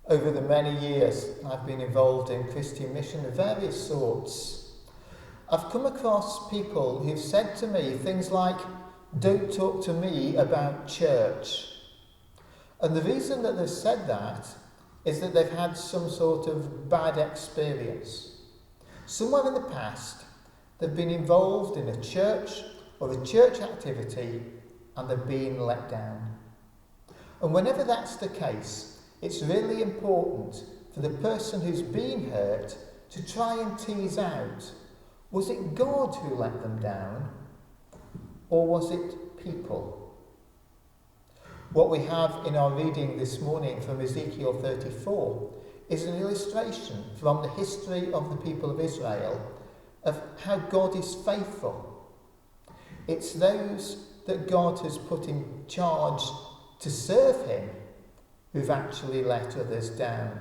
Over the many years I've been involved in Christian mission of various sorts, I've come across people who've said to me things like, "Don't talk to me about church." And the reason that they've said that is that they've had some sort of bad experience. Somewhere in the past, they've been involved in a church or a church activity and they've been let down. And whenever that's the case, it's really important for the person who's been hurt to try and tease out, was it God who let them down, or was it people? What we have in our reading this morning from Ezekiel 34 is an illustration from the history of the people of Israel of how God is faithful. It's those that God has put in charge to serve him who've actually let others down.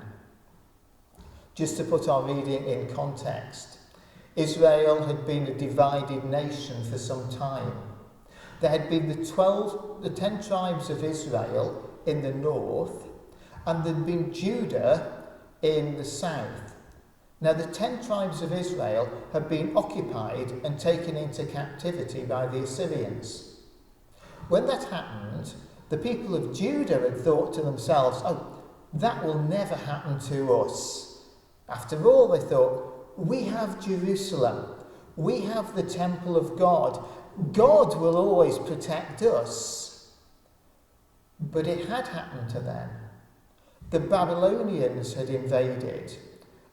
Just to put our reading in context, Israel had been a divided nation for some time. There had been the 10 tribes of Israel in the north, and there'd been Judah in the south. Now the 10 tribes of Israel had been occupied and taken into captivity by the Assyrians. When that happened, the people of Judah had thought to themselves, that will never happen to us. After all, they thought, we have Jerusalem, we have the temple of God, God will always protect us. But it had happened to them. The Babylonians had invaded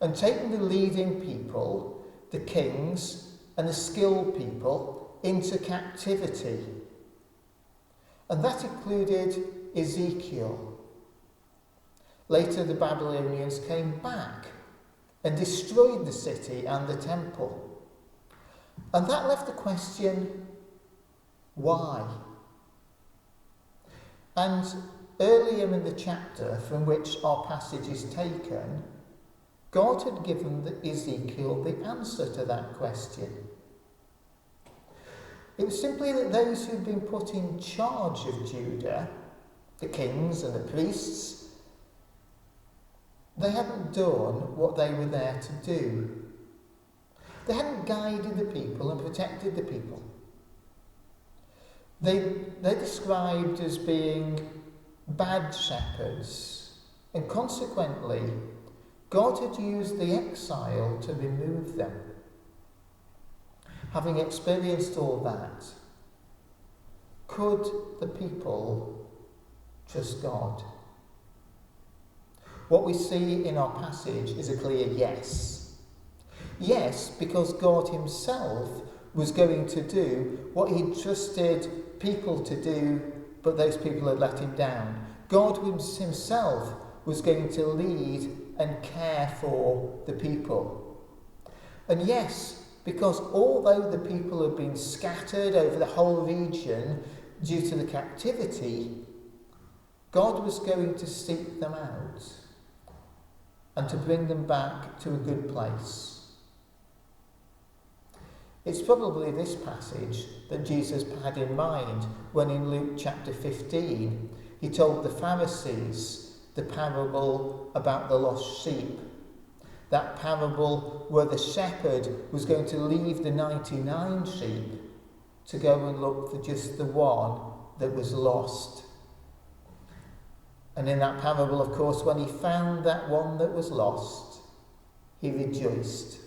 and taken the leading people, the kings and the skilled people, into captivity. And that included Ezekiel. Later the Babylonians came back and destroyed the city and the temple. And that left the question, why? And earlier in the chapter from which our passage is taken, God had given Ezekiel the answer to that question. It was simply that those who'd been put in charge of Judah, the kings and the priests, they hadn't done what they were there to do. They hadn't guided the people and protected the people. They're described as being bad shepherds, and consequently, God had used the exile to remove them. Having experienced all that, could the people trust God? What we see in our passage is a clear yes. Yes, because God himself was going to do what he'd trusted people to do, but those people had let him down. God himself was going to lead and care for the people. And yes, because although the people had been scattered over the whole region due to the captivity, God was going to seek them out and to bring them back to a good place. It's probably this passage that Jesus had in mind when in Luke chapter 15 he told the Pharisees the parable about the lost sheep. That parable where the shepherd was going to leave the 99 sheep to go and look for just the one that was lost. And in that parable, of course, when he found that one that was lost, he rejoiced.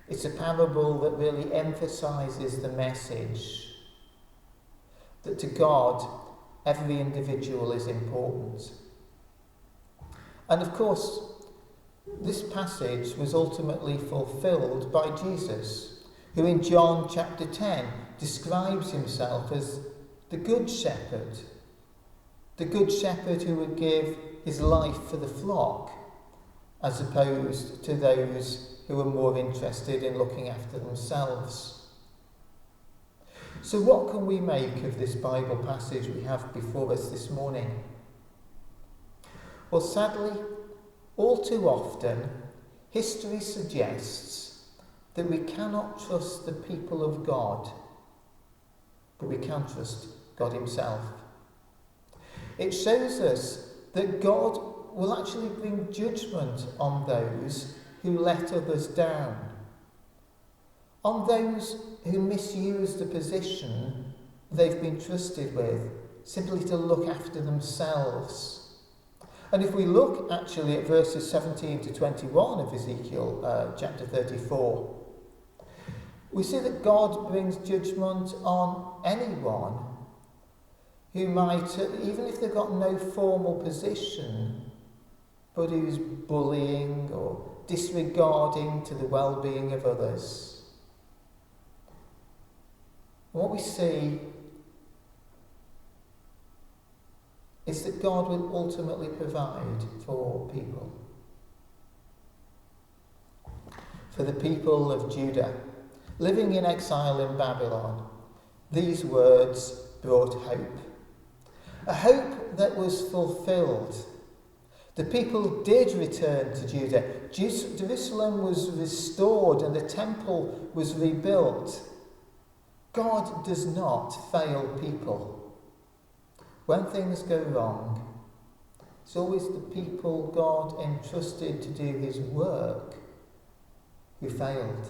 It's a parable that really emphasises the message that to God, every individual is important. And of course, this passage was ultimately fulfilled by Jesus, who in John chapter 10 describes himself as the good shepherd who would give his life for the flock, as opposed to those who are more interested in looking after themselves. So what can we make of this Bible passage we have before us this morning? Well, sadly, all too often, history suggests that we cannot trust the people of God, but we can trust God himself. It shows us that God will actually bring judgment on those who let others down, on those who misuse the position they've been trusted with simply to look after themselves. And if we look actually at verses 17 to 21 of Ezekiel chapter 34, we see that God brings judgment on anyone who might, even if they've got no formal position, but who's bullying or disregarding to the well-being of others. And what we see is that God will ultimately provide for people. For the people of Judah, living in exile in Babylon, these words brought hope. A hope that was fulfilled. The people did return to Judah. Jerusalem was restored and the temple was rebuilt. God does not fail people. When things go wrong, it's always the people God entrusted to do his work who failed.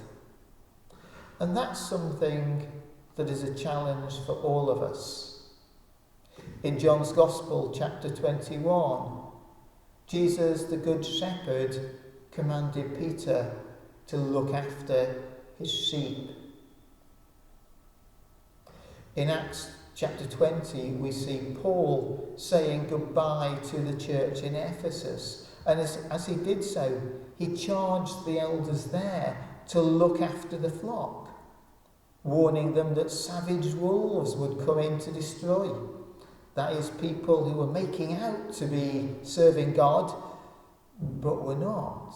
And that's something that is a challenge for all of us. In John's Gospel, chapter 21, Jesus, the Good Shepherd, commanded Peter to look after his sheep. In Acts chapter 20, we see Paul saying goodbye to the church in Ephesus. And as he did so, he charged the elders there to look after the flock, warning them that savage wolves would come in to destroy. That is, people who were making out to be serving God, but were not.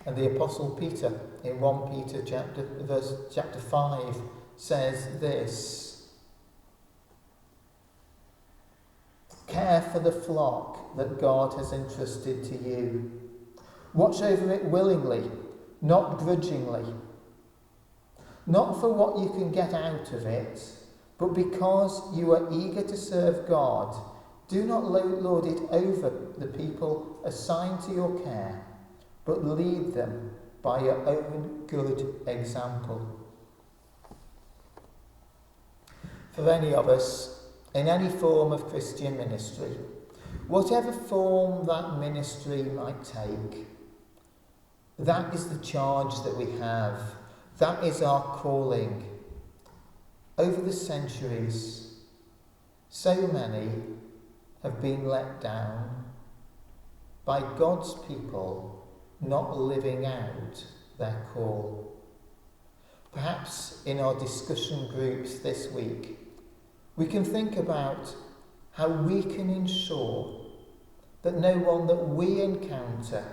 And the Apostle Peter, in 1 Peter chapter 5, says this: care for the flock that God has entrusted to you. Watch over it willingly, not grudgingly. Not for what you can get out of it, but because you are eager to serve God. Do not lord it over the people assigned to your care, but lead them by your own good example. For any of us, in any form of Christian ministry, whatever form that ministry might take, that is the charge that we have. That is our calling. Over the centuries, so many have been let down by God's people not living out their call. Perhaps in our discussion groups this week, we can think about how we can ensure that no one that we encounter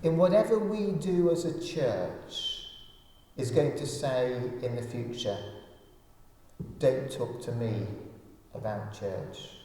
in whatever we do as a church is going to say in the future, "Don't talk to me about church."